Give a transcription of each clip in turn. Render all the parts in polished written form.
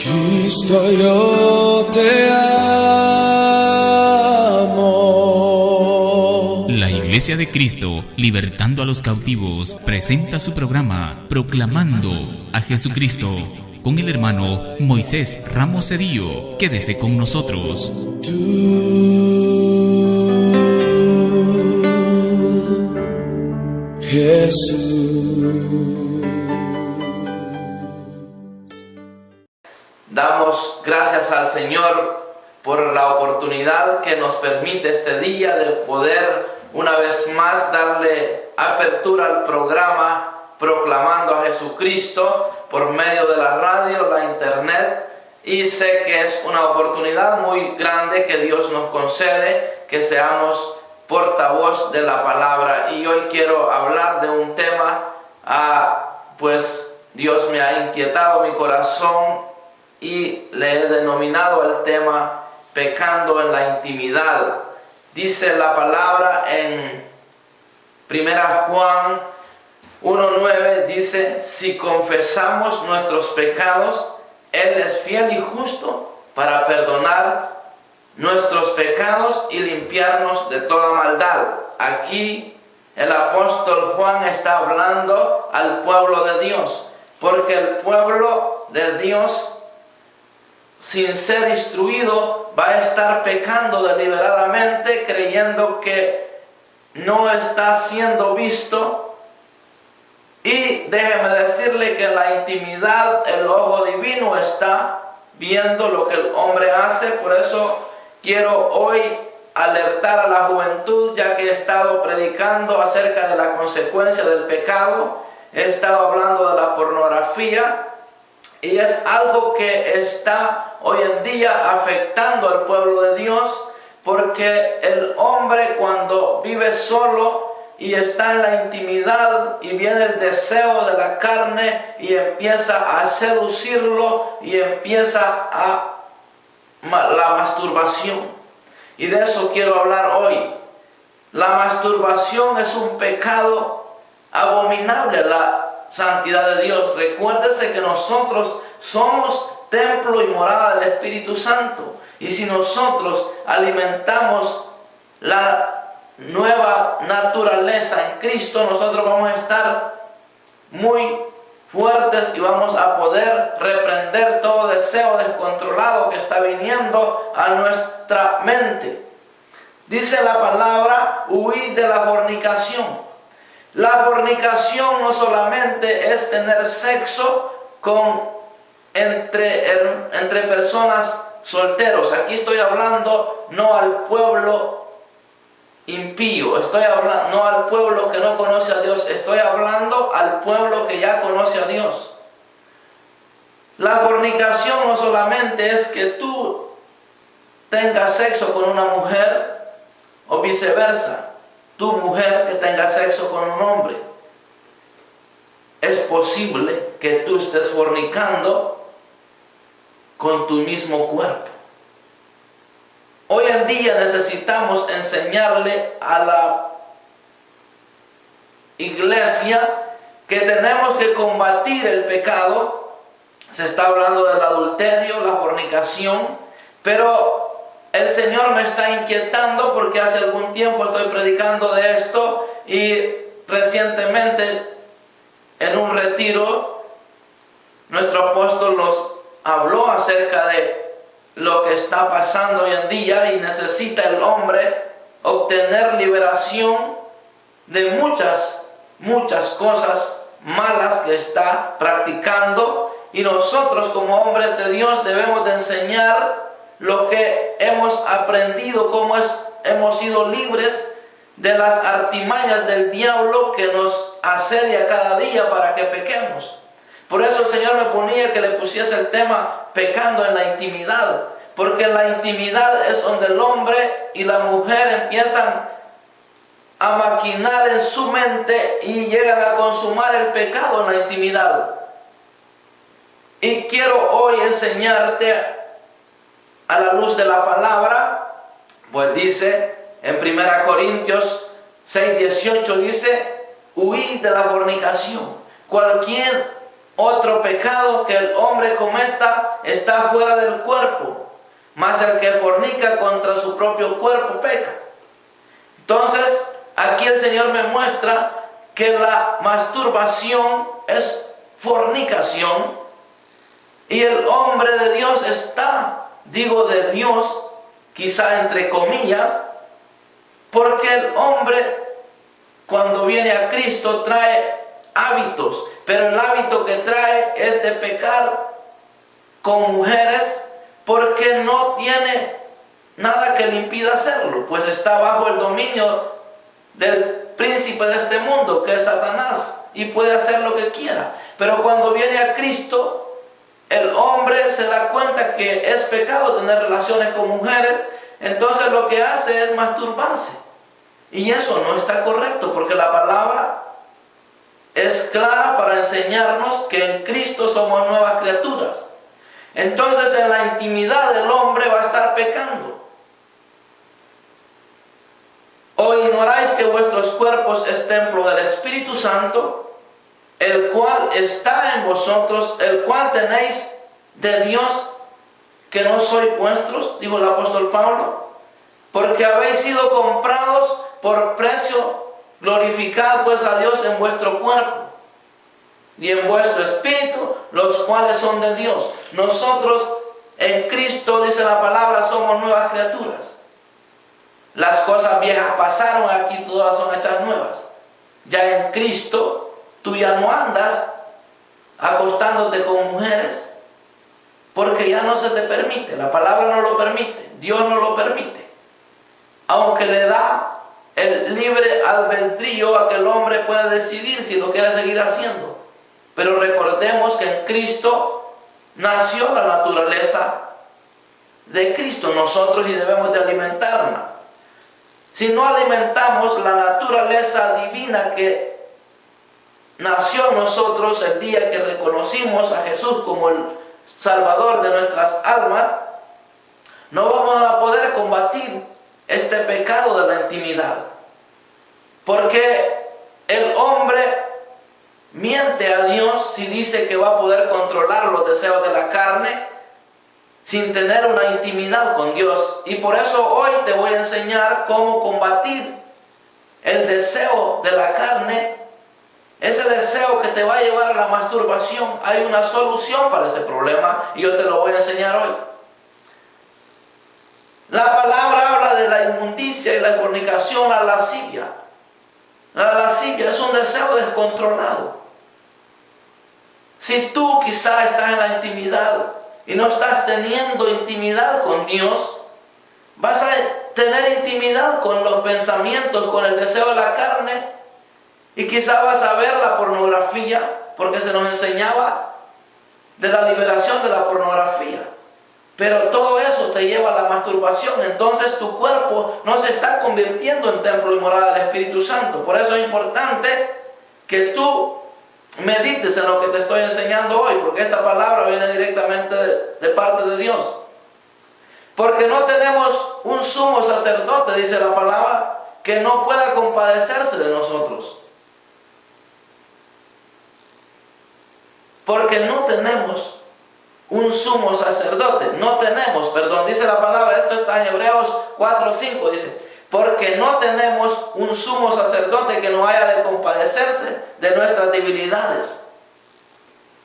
Cristo, yo te amo. La Iglesia de Cristo, libertando a los cautivos, presenta su programa Proclamando a Jesucristo con el hermano Moisés Ramos Cedillo. Quédese con nosotros. Jesús. Damos gracias al Señor por la oportunidad que nos permite este día de poder una vez más darle apertura al programa Proclamando a Jesucristo por medio de la radio, la internet, y sé que es una oportunidad muy grande que Dios nos concede que seamos portavoz de la palabra. Y hoy quiero hablar de un tema, pues Dios me ha inquietado mi corazón y le he denominado el tema pecando en la intimidad. Dice la palabra en 1 Juan 1:9, dice: si confesamos nuestros pecados, Él es fiel y justo para perdonar nuestros pecados y limpiarnos de toda maldad. Aquí el apóstol Juan está hablando al pueblo de Dios, porque el pueblo de Dios, sin ser instruido, va a estar pecando deliberadamente, creyendo que no está siendo visto. Y déjeme decirle que en la intimidad el ojo divino está viendo lo que el hombre hace. Por eso quiero hoy alertar a la juventud, ya que he estado predicando acerca de la consecuencia del pecado. He estado hablando de la pornografía, y es algo que está hoy en día afectando al pueblo de Dios, porque el hombre, cuando vive solo y está en la intimidad y viene el deseo de la carne y empieza a seducirlo y empieza la masturbación. Y de eso quiero hablar hoy. La masturbación es un pecado abominable a la santidad de Dios. Recuérdese que nosotros somos templo y morada del Espíritu Santo. Y si nosotros alimentamos la nueva naturaleza en Cristo, nosotros vamos a estar muy fuertes y vamos a poder reprender todo deseo descontrolado que está viniendo a nuestra mente. Dice la palabra: huid de la fornicación. La fornicación no solamente es tener sexo entre personas solteros. Aquí estoy hablando no al pueblo impío, estoy hablando no al pueblo que no conoce a Dios, estoy hablando al pueblo que ya conoce a Dios. La fornicación no solamente es que tú tengas sexo con una mujer o viceversa, tu mujer que tenga sexo con un hombre. Es posible que tú estés fornicando con tu mismo cuerpo. Hoy en día necesitamos enseñarle a la iglesia que tenemos que combatir el pecado. Se está hablando del adulterio, la fornicación, pero el Señor me está inquietando porque hace algún tiempo estoy predicando de esto, y recientemente en un retiro nuestro apóstol nos habló acerca de lo que está pasando hoy en día, y necesita el hombre obtener liberación de muchas cosas malas que está practicando, y nosotros como hombres de Dios debemos de enseñar lo que hemos aprendido, cómo hemos sido libres de las artimañas del diablo que nos asedia cada día para que pequemos. Por eso el Señor me ponía que le pusiese el tema pecando en la intimidad, porque en la intimidad es donde el hombre y la mujer empiezan a maquinar en su mente y llegan a consumar el pecado en la intimidad. Y quiero hoy enseñarte a la luz de la palabra, pues dice en 1 Corintios 6:18, dice: huid de la fornicación. Cualquier otro pecado que el hombre cometa está fuera del cuerpo, mas el que fornica contra su propio cuerpo peca. Entonces, aquí el Señor me muestra que la masturbación es fornicación y el hombre de Dios está, digo de Dios, quizá entre comillas, porque el hombre cuando viene a Cristo trae hábitos, pero el hábito que trae es de pecar con mujeres porque no tiene nada que le impida hacerlo, pues está bajo el dominio del príncipe de este mundo, que es Satanás, y puede hacer lo que quiera. Pero cuando viene a Cristo, el hombre se da cuenta que es pecado tener relaciones con mujeres, entonces lo que hace es masturbarse. Y eso no está correcto, porque la palabra es clara para enseñarnos que en Cristo somos nuevas criaturas. Entonces en la intimidad del hombre va a estar pecando. ¿O ignoráis que vuestros cuerpos es templo del Espíritu Santo, el cual está en vosotros, el cual tenéis de Dios, que no sois vuestros? Dijo el apóstol Pablo. Porque habéis sido comprados por precio, glorificad pues a Dios en vuestro cuerpo y en vuestro espíritu, los cuales son de Dios. Nosotros en Cristo, dice la palabra, somos nuevas criaturas. Las cosas viejas pasaron, aquí todas son hechas nuevas. Ya en Cristo tú ya no andas acostándote con mujeres, porque ya no se te permite. La palabra no lo permite, Dios no lo permite, aunque le da el libre albedrío a que el hombre pueda decidir si lo quiere seguir haciendo. Pero recordemos que en Cristo nació la naturaleza de Cristo nosotros y debemos de alimentarla. Si no alimentamos la naturaleza divina que nació en nosotros el día que reconocimos a Jesús como el Salvador de nuestras almas, no vamos a poder combatir este pecado de la intimidad. Porque el hombre miente a Dios si dice que va a poder controlar los deseos de la carne sin tener una intimidad con Dios. Y por eso hoy te voy a enseñar cómo combatir el deseo de la carne, ese deseo que te va a llevar a la masturbación. Hay una solución para ese problema y yo te lo voy a enseñar hoy. La palabra habla de la inmundicia y la fornicación, la lascivia. La lascivia es un deseo descontrolado. Si tú quizás estás en la intimidad y no estás teniendo intimidad con Dios, vas a tener intimidad con los pensamientos, con el deseo de la carne, y quizás vas a ver la pornografía, porque se nos enseñaba de la liberación de la pornografía. Pero todo eso te lleva a la masturbación, entonces tu cuerpo no se está convirtiendo en templo y morada del Espíritu Santo. Por eso es importante que tú medites en lo que te estoy enseñando hoy, porque esta palabra viene directamente de parte de Dios. Porque no tenemos un sumo sacerdote, dice la palabra, que no pueda compadecerse de nosotros. Porque no tenemos un sumo sacerdote, dice la palabra, esto está en Hebreos 4:5, dice, porque no tenemos un sumo sacerdote que no haya de compadecerse de nuestras debilidades,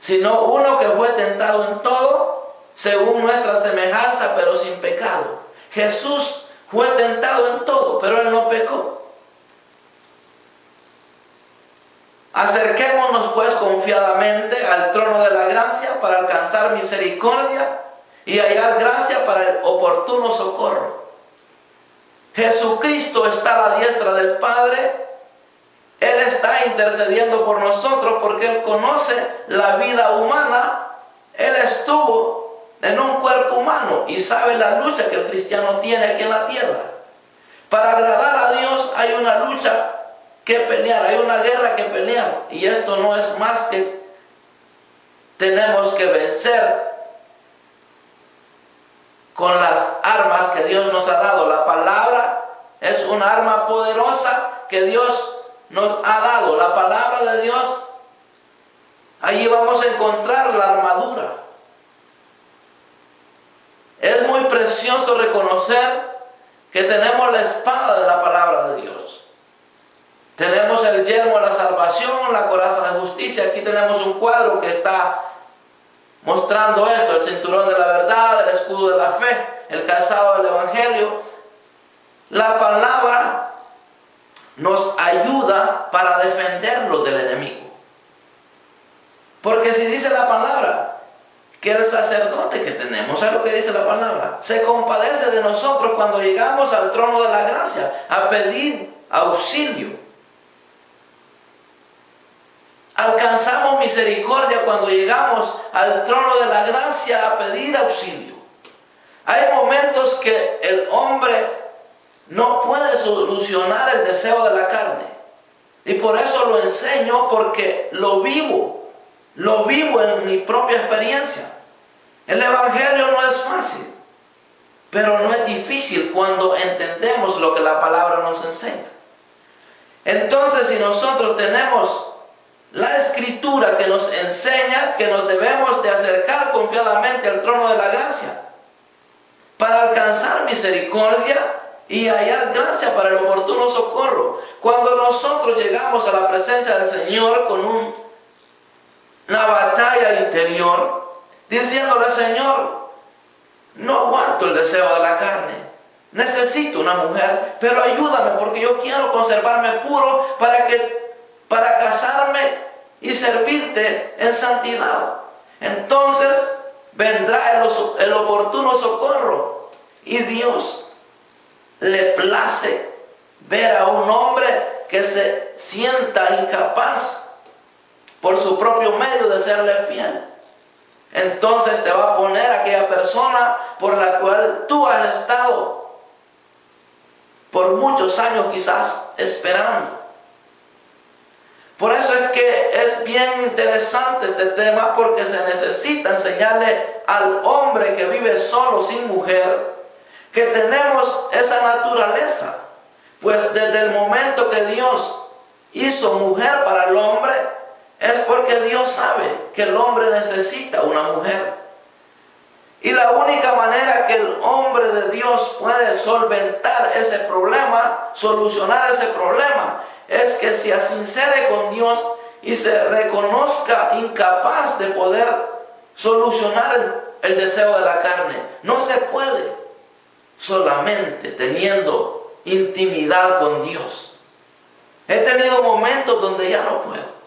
sino uno que fue tentado en todo, según nuestra semejanza, pero sin pecado. Jesús fue tentado en todo, pero Él no pecó. Acerquémonos pues confiadamente al trono de la gracia para alcanzar misericordia y hallar gracia para el oportuno socorro. Jesucristo está a la diestra del Padre. Él está intercediendo por nosotros porque Él conoce la vida humana. Él estuvo en un cuerpo humano y sabe la lucha que el cristiano tiene aquí en la tierra. Para agradar a Dios hay una lucha que pelear, hay una guerra que pelear, y esto no es más que tenemos que vencer con las armas que Dios nos ha dado. La palabra es una arma poderosa que Dios nos ha dado. La palabra de Dios Allí vamos a encontrar la armadura. Es muy precioso reconocer que tenemos la espada de la palabra de Dios. Tenemos el yelmo de la salvación, la coraza de justicia. Aquí tenemos un cuadro que está mostrando esto: el cinturón de la verdad, el escudo de la fe, el calzado del evangelio. La palabra nos ayuda para defenderlo del enemigo. Porque si dice la palabra que el sacerdote que tenemos, ¿sabe lo que dice la palabra? Se compadece de nosotros cuando llegamos al trono de la gracia a pedir auxilio. Alcanzamos misericordia cuando llegamos al trono de la gracia a pedir auxilio. Hay momentos que el hombre no puede solucionar el deseo de la carne. Y por eso lo enseño, porque lo vivo en mi propia experiencia. El evangelio no es fácil, pero no es difícil cuando entendemos lo que la palabra nos enseña. Entonces, si nosotros tenemos la escritura que nos enseña que nos debemos de acercar confiadamente al trono de la gracia para alcanzar misericordia y hallar gracia para el oportuno socorro. Cuando nosotros llegamos a la presencia del Señor con una batalla interior, diciéndole: Señor, no aguanto el deseo de la carne, necesito una mujer, pero ayúdame porque yo quiero conservarme puro para casarme y servirte en santidad. Entonces vendrá el oportuno socorro, y Dios le place ver a un hombre que se sienta incapaz por su propio medio de serle fiel. Entonces te va a poner aquella persona por la cual tú has estado por muchos años quizás esperando. Por eso es que es bien interesante este tema, porque se necesita enseñarle al hombre que vive solo sin mujer que tenemos esa naturaleza. Pues desde el momento que Dios hizo mujer para el hombre, es porque Dios sabe que el hombre necesita una mujer. Y la única manera que el hombre de Dios puede solventar ese problema, solucionar ese problema, es que se sincere con Dios y se reconozca incapaz de poder solucionar el deseo de la carne. No se puede solamente teniendo intimidad con Dios. He tenido momentos donde ya no puedo.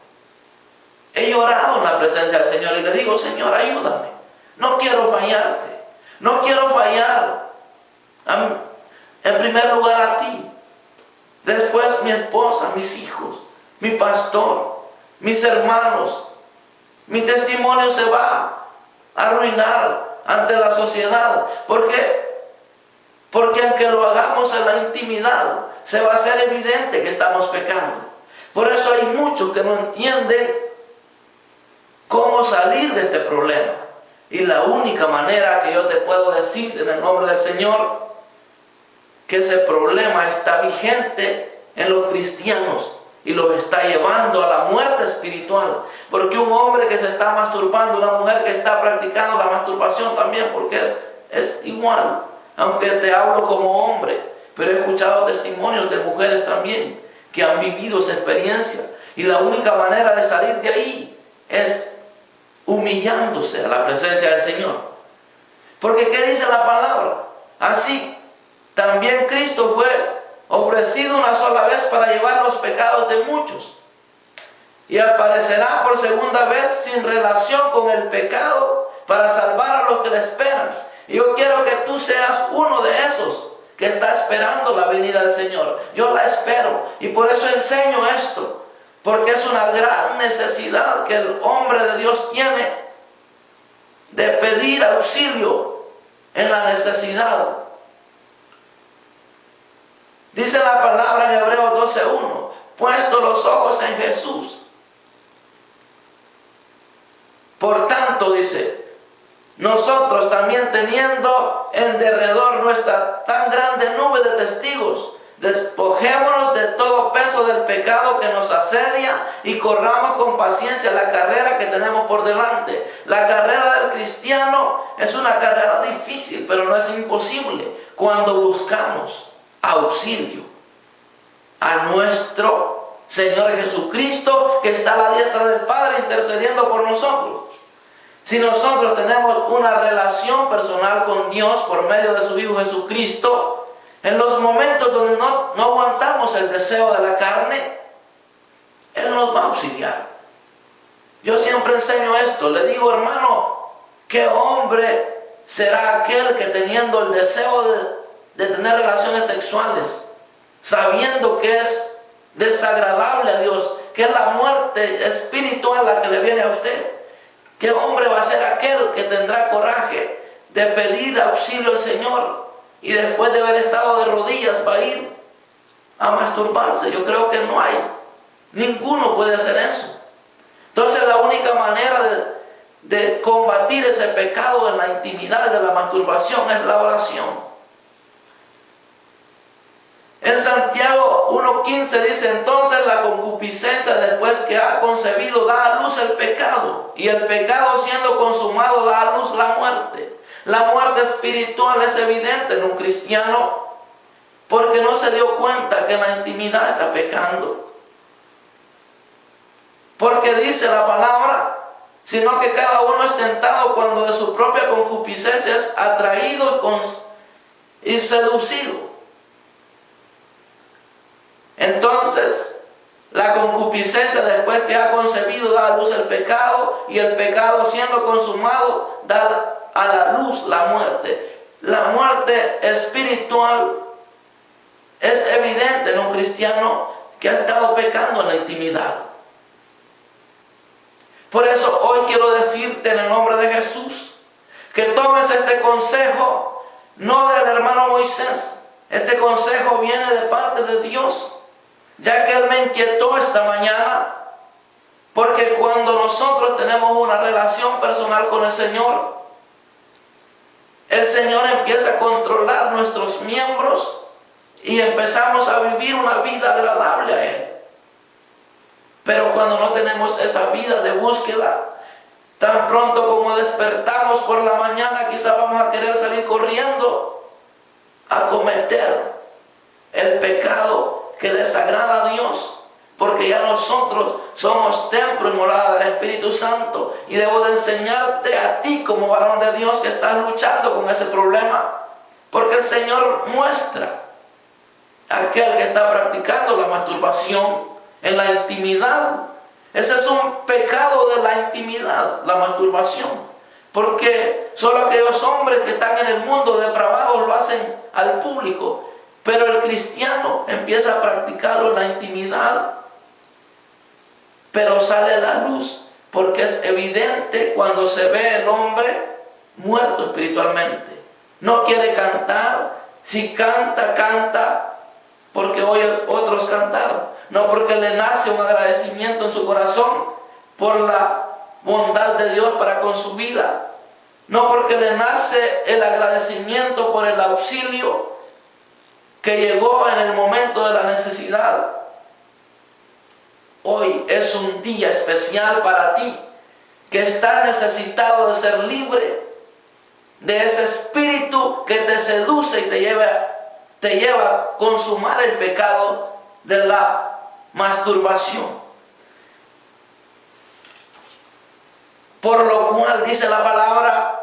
He llorado en la presencia del Señor y le digo: Señor, ayúdame. No quiero fallarte. No quiero fallar en primer lugar a ti. Después mi esposa, mis hijos, mi pastor, mis hermanos. Mi testimonio se va a arruinar ante la sociedad. ¿Por qué? Porque aunque lo hagamos en la intimidad, se va a hacer evidente que estamos pecando. Por eso hay muchos que no entienden cómo salir de este problema. Y la única manera que yo te puedo decir en el nombre del Señor, que ese problema está vigente en los cristianos y los está llevando a la muerte espiritual. Porque un hombre que se está masturbando, una mujer que está practicando la masturbación también, porque es igual. Aunque te hablo como hombre, pero he escuchado testimonios de mujeres también que han vivido esa experiencia. Y la única manera de salir de ahí es humillándose a la presencia del Señor. Porque ¿qué dice la palabra? Así también Cristo fue ofrecido una sola vez para llevar los pecados de muchos, y aparecerá por segunda vez sin relación con el pecado para salvar a los que le esperan. Y yo quiero que tú seas uno de esos que está esperando la venida del Señor. Yo la espero, y por eso enseño esto, porque es una gran necesidad que el hombre de Dios tiene de pedir auxilio en la necesidad. Dice la palabra en Hebreos 12:1, puesto los ojos en Jesús. Por tanto, dice, nosotros también teniendo en derredor nuestra tan grande nube de testigos, Despojémonos de todo peso del pecado que nos asedia y corramos con paciencia la carrera que tenemos por delante. La carrera del cristiano es una carrera difícil, pero no es imposible cuando buscamos auxilio a nuestro Señor Jesucristo, que está a la diestra del Padre intercediendo por nosotros. Si nosotros tenemos una relación personal con Dios por medio de su Hijo Jesucristo, en los momentos donde no aguantamos el deseo de la carne, Él nos va a auxiliar. Yo siempre enseño esto, le digo, hermano, ¿qué hombre será aquel que teniendo el deseo de tener relaciones sexuales, sabiendo que es desagradable a Dios, que es la muerte espiritual la que le viene a usted? ¿Qué hombre va a ser aquel que tendrá coraje de pedir auxilio al Señor y después de haber estado de rodillas va a ir a masturbarse? Yo creo que no hay. Ninguno puede hacer eso. Entonces la única manera de combatir ese pecado en la intimidad de la masturbación es la oración. En Santiago 1:15 dice, entonces la concupiscencia después que ha concebido da a luz el pecado, y el pecado siendo consumado da a luz la muerte. La muerte espiritual es evidente en un cristiano porque no se dio cuenta que en la intimidad está pecando. Porque dice la palabra, sino que cada uno es tentado cuando de su propia concupiscencia es atraído y seducido. Entonces, la concupiscencia después que ha concebido da a luz el pecado, y el pecado siendo consumado da a la luz la muerte. La muerte espiritual es evidente en un cristiano que ha estado pecando en la intimidad. Por eso hoy quiero decirte en el nombre de Jesús que tomes este consejo, no del hermano Moisés. Este consejo viene de parte de Dios, ya que Él me inquietó esta mañana, porque cuando nosotros tenemos una relación personal con el Señor empieza a controlar nuestros miembros y empezamos a vivir una vida agradable a Él. Pero cuando no tenemos esa vida de búsqueda, tan pronto como despertamos por la mañana, quizá vamos a querer salir corriendo a cometer el pecado que desagrada a Dios, porque ya nosotros somos templo y morada del Espíritu Santo, y debo de enseñarte a ti como varón de Dios que estás luchando con ese problema, porque el Señor muestra a aquel que está practicando la masturbación en la intimidad. Ese es un pecado de la intimidad, la masturbación, porque solo aquellos hombres que están en el mundo depravados lo hacen al público, pero el cristiano empieza a practicarlo en la intimidad, pero sale a la luz porque es evidente cuando se ve el hombre muerto espiritualmente. No quiere cantar, si canta, canta porque oye otros cantar, no porque le nace un agradecimiento en su corazón por la bondad de Dios para con su vida, no porque le nace el agradecimiento por el auxilio que llegó en el momento de la necesidad. Hoy es un día especial para ti, que estás necesitado de ser libre de ese espíritu que te seduce y te lleva a consumar el pecado de la masturbación. Por lo cual dice la palabra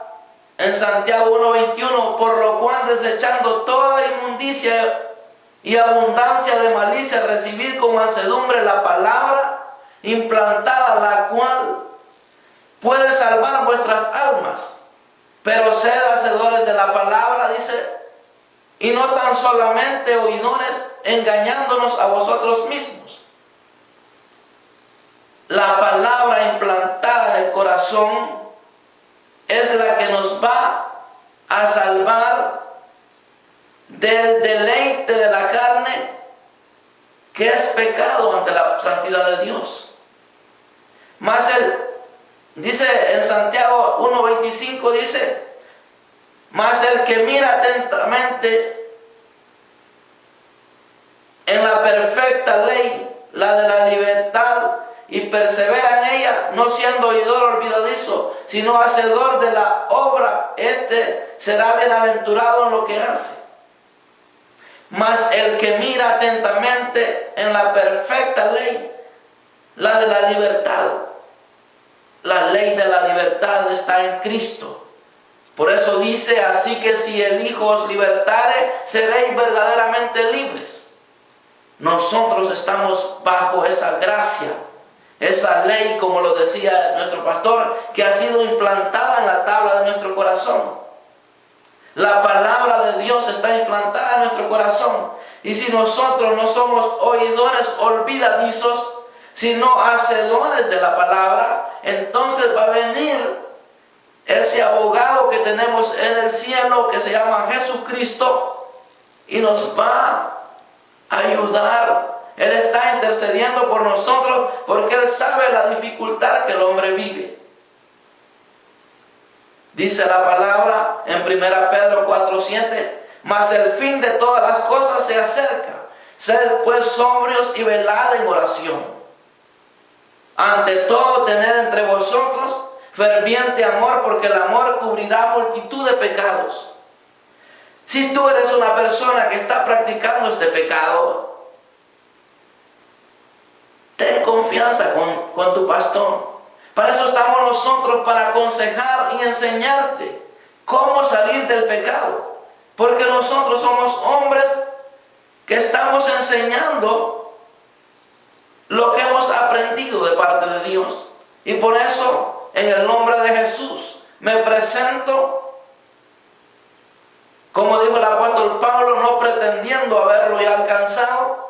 en Santiago 1:21, por lo cual desechando toda inmundicia y abundancia de malicia, recibid con mansedumbre la palabra implantada, la cual puede salvar vuestras almas. Pero sed hacedores de la palabra, dice, y no tan solamente oidores, engañándonos a vosotros mismos. La palabra implantada en el corazón es la que nos va a salvar del deleite de la carne, que es pecado ante la santidad de Dios. Mas dice en Santiago 1:25, dice, mas el que mira atentamente en la perfecta ley, la de la libertad, y persevera en ella, no siendo oidor olvidadizo, sino hacedor de la obra, este será bienaventurado en lo que hace. Mas el que mira atentamente en la perfecta ley, la de la libertad, la ley de la libertad está en Cristo. Por eso dice, así que si el Hijo os libertare, seréis verdaderamente libres. Nosotros estamos bajo esa gracia, esa ley, como lo decía nuestro pastor, que ha sido implantada en la tabla de nuestro corazón. La palabra de Dios está implantada en nuestro corazón. Y si nosotros no somos oidores olvidadizos, sino hacedores de la palabra, entonces va a venir ese abogado que tenemos en el cielo, que se llama Jesucristo, y nos va a ayudar. Él está intercediendo por nosotros porque Él sabe la dificultad que el hombre vive. Dice la palabra en 1 Pedro 4:7, mas el fin de todas las cosas se acerca. Sed pues sobrios y velad en oración. Ante todo tened entre vosotros ferviente amor, porque el amor cubrirá multitud de pecados. Si tú eres una persona que está practicando este pecado, ten confianza con tu pastor. Para eso estamos nosotros, para aconsejar y enseñarte cómo salir del pecado. Porque nosotros somos hombres que estamos enseñando lo que hemos aprendido de parte de Dios. Y por eso, en el nombre de Jesús, me presento, como dijo el apóstol Pablo, no pretendiendo haberlo ya alcanzado,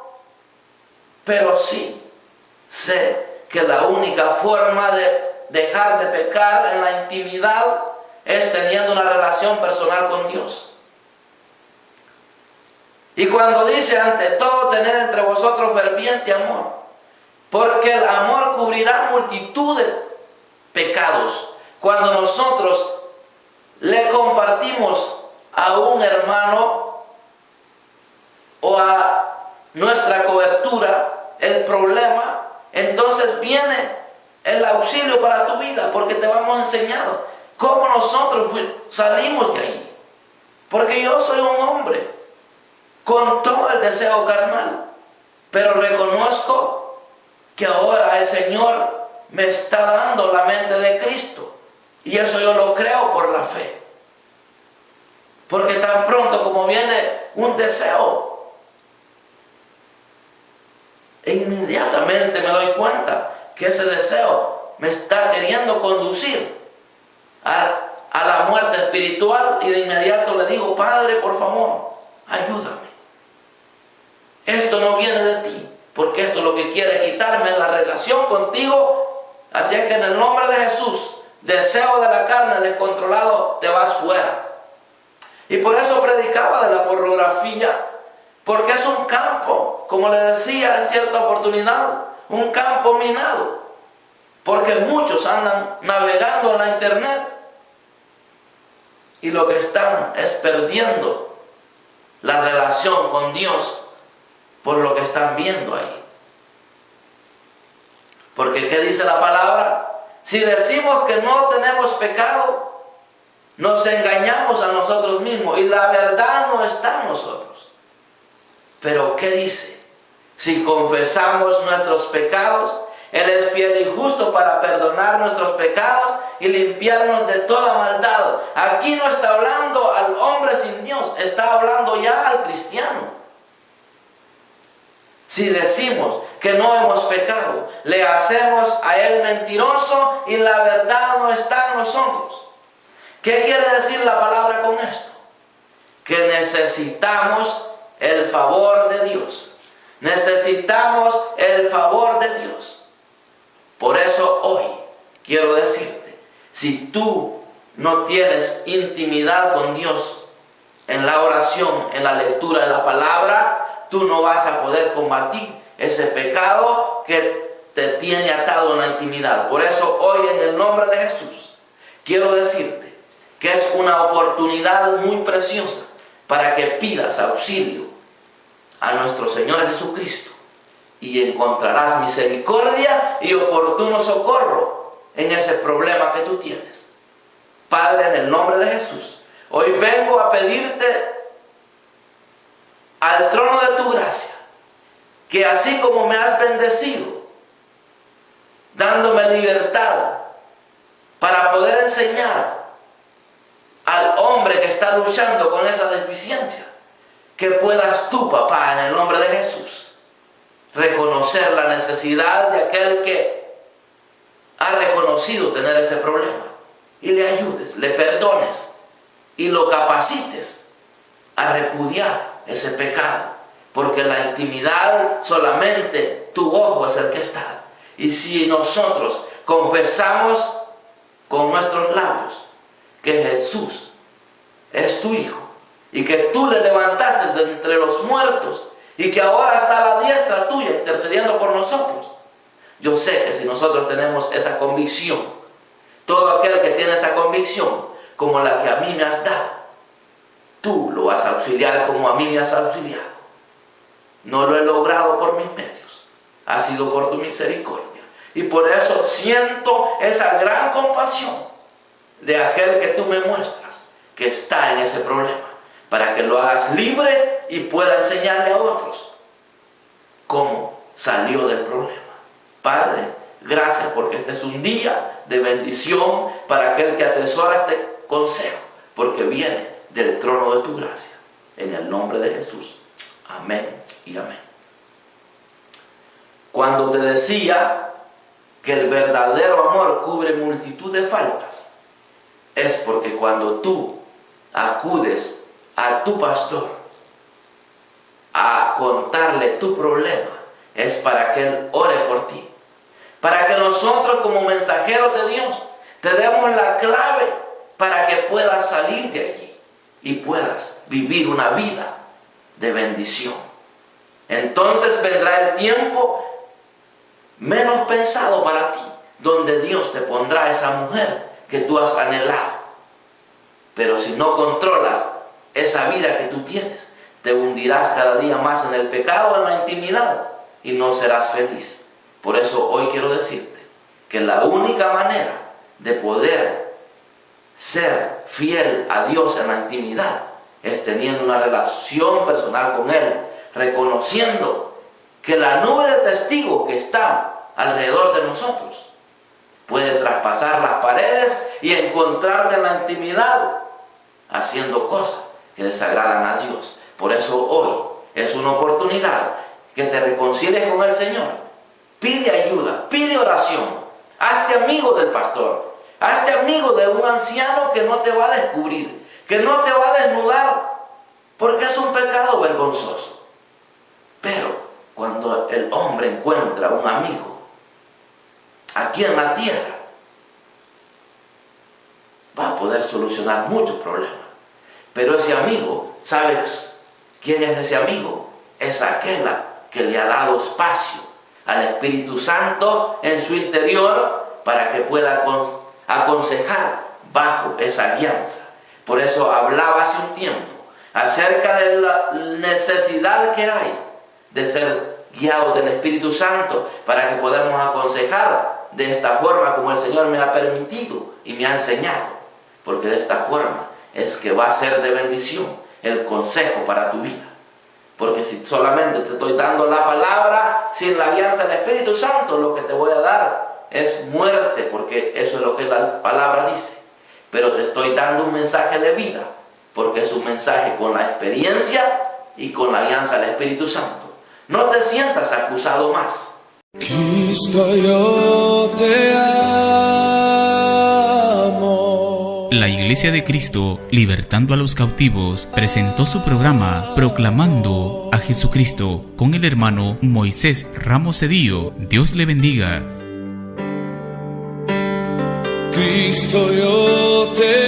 pero sí sé que la única forma de dejar de pecar en la intimidad es teniendo una relación personal con Dios. Y cuando dice, ante todo tened entre vosotros ferviente amor, porque el amor cubrirá multitud de pecados. Cuando nosotros le compartimos a un hermano o a nuestra cobertura el problema, entonces viene el auxilio para tu vida, porque te vamos a enseñar cómo nosotros salimos de ahí. Porque yo soy un hombre con todo el deseo carnal, pero reconozco que ahora el Señor me está dando la mente de Cristo, y eso yo lo creo por la fe. Porque tan pronto como viene un deseo, inmediatamente me doy cuenta que ese deseo me está queriendo conducir a la muerte espiritual, y de inmediato le digo, Padre, por favor, ayúdame. Esto no viene de ti, porque esto lo que quiere quitarme es la relación contigo. Así es que en el nombre de Jesús, deseo de la carne descontrolado, te vas fuera. Y por eso predicaba de la pornografía, porque es un campo, como le decía en cierta oportunidad, un campo minado, porque muchos andan navegando en la internet y lo que están es perdiendo la relación con Dios por lo que están viendo ahí. Porque ¿qué dice la palabra? Si decimos que no tenemos pecado, nos engañamos a nosotros mismos y la verdad no está en nosotros. Pero ¿qué dice? Si confesamos nuestros pecados, Él es fiel y justo para perdonar nuestros pecados y limpiarnos de toda maldad. Aquí no está hablando al hombre sin Dios, está hablando ya al cristiano. Si decimos que no hemos pecado, le hacemos a Él mentiroso y la verdad no está en nosotros. ¿Qué quiere decir la palabra con esto? Que necesitamos el favor de Dios. Necesitamos el favor de Dios. Por eso hoy quiero decirte, si tú no tienes intimidad con Dios en la oración, en la lectura de la palabra, tú no vas a poder combatir ese pecado que te tiene atado en la intimidad. Por eso hoy, en el nombre de Jesús, quiero decirte que es una oportunidad muy preciosa para que pidas auxilio a nuestro Señor Jesucristo y encontrarás misericordia y oportuno socorro en ese problema que tú tienes. Padre, en el nombre de Jesús, hoy vengo a pedirte al trono de tu gracia, que así como me has bendecido, dándome libertad para poder enseñar al hombre que está luchando con esa deficiencia, que puedas tú, papá, en el nombre de Jesús, reconocer la necesidad de aquel que ha reconocido tener ese problema y le ayudes, le perdones y lo capacites a repudiar ese pecado, porque en la intimidad solamente tu ojo es el que está. Y si nosotros confesamos con nuestros labios que Jesús es tu Hijo y que tú le levantaste de entre los muertos y que ahora está a la diestra tuya intercediendo por nosotros, yo sé que si nosotros tenemos esa convicción, todo aquel que tiene esa convicción como la que a mí me has dado, tú lo vas a auxiliar como a mí me has auxiliado. No lo he logrado por mis medios, ha sido por tu misericordia. Y por eso siento esa gran compasión de aquel que tú me muestras que está en ese problema, para que lo hagas libre y pueda enseñarle a otros cómo salió del problema. Padre, gracias porque este es un día de bendición para aquel que atesora este consejo, porque viene del trono de tu gracia. En el nombre de Jesús. Amén y amén. Cuando te decía que el verdadero amor cubre multitud de faltas, es porque cuando tú acudes a tu pastor a contarle tu problema, es para que él ore por ti, para que nosotros como mensajeros de Dios te demos la clave para que puedas salir de allí y puedas vivir una vida de bendición. Entonces vendrá el tiempo menos pensado para ti, donde Dios te pondrá esa mujer que tú has anhelado. Pero si no controlas esa vida que tú tienes, te hundirás cada día más en el pecado, en la intimidad, y no serás feliz. Por eso hoy quiero decirte que la única manera de poder ser fiel a Dios en la intimidad es teniendo una relación personal con Él, reconociendo que la nube de testigos que está alrededor de nosotros puede traspasar las paredes y encontrarte en la intimidad haciendo cosas que desagradan a Dios. Por eso hoy es una oportunidad que te reconcilies con el Señor. Pide ayuda, pide oración, hazte amigo del pastor, hazte amigo de un anciano que no te va a descubrir, que no te va a desnudar, porque es un pecado vergonzoso. Pero cuando el hombre encuentra un amigo aquí en la tierra, va a poder solucionar muchos problemas. Pero ese amigo, ¿sabes quién es ese amigo? Es aquella que le ha dado espacio al Espíritu Santo en su interior para que pueda aconsejar bajo esa alianza. Por eso hablaba hace un tiempo acerca de la necesidad que hay de ser guiados del Espíritu Santo para que podamos aconsejar de esta forma como el Señor me ha permitido y me ha enseñado, porque de esta forma es que va a ser de bendición el consejo para tu vida. Porque si solamente te estoy dando la palabra sin la alianza del Espíritu Santo, lo que te voy a dar es muerte, porque eso es lo que la palabra dice. Pero te estoy dando un mensaje de vida, porque es un mensaje con la experiencia y con la alianza del Espíritu Santo. No te sientas acusado más. Cristo, yo te amo. La Iglesia de Cristo, libertando a los cautivos, presentó su programa Proclamando a Jesucristo con el hermano Moisés Ramos Cedillo. Dios le bendiga. Cristo, yo te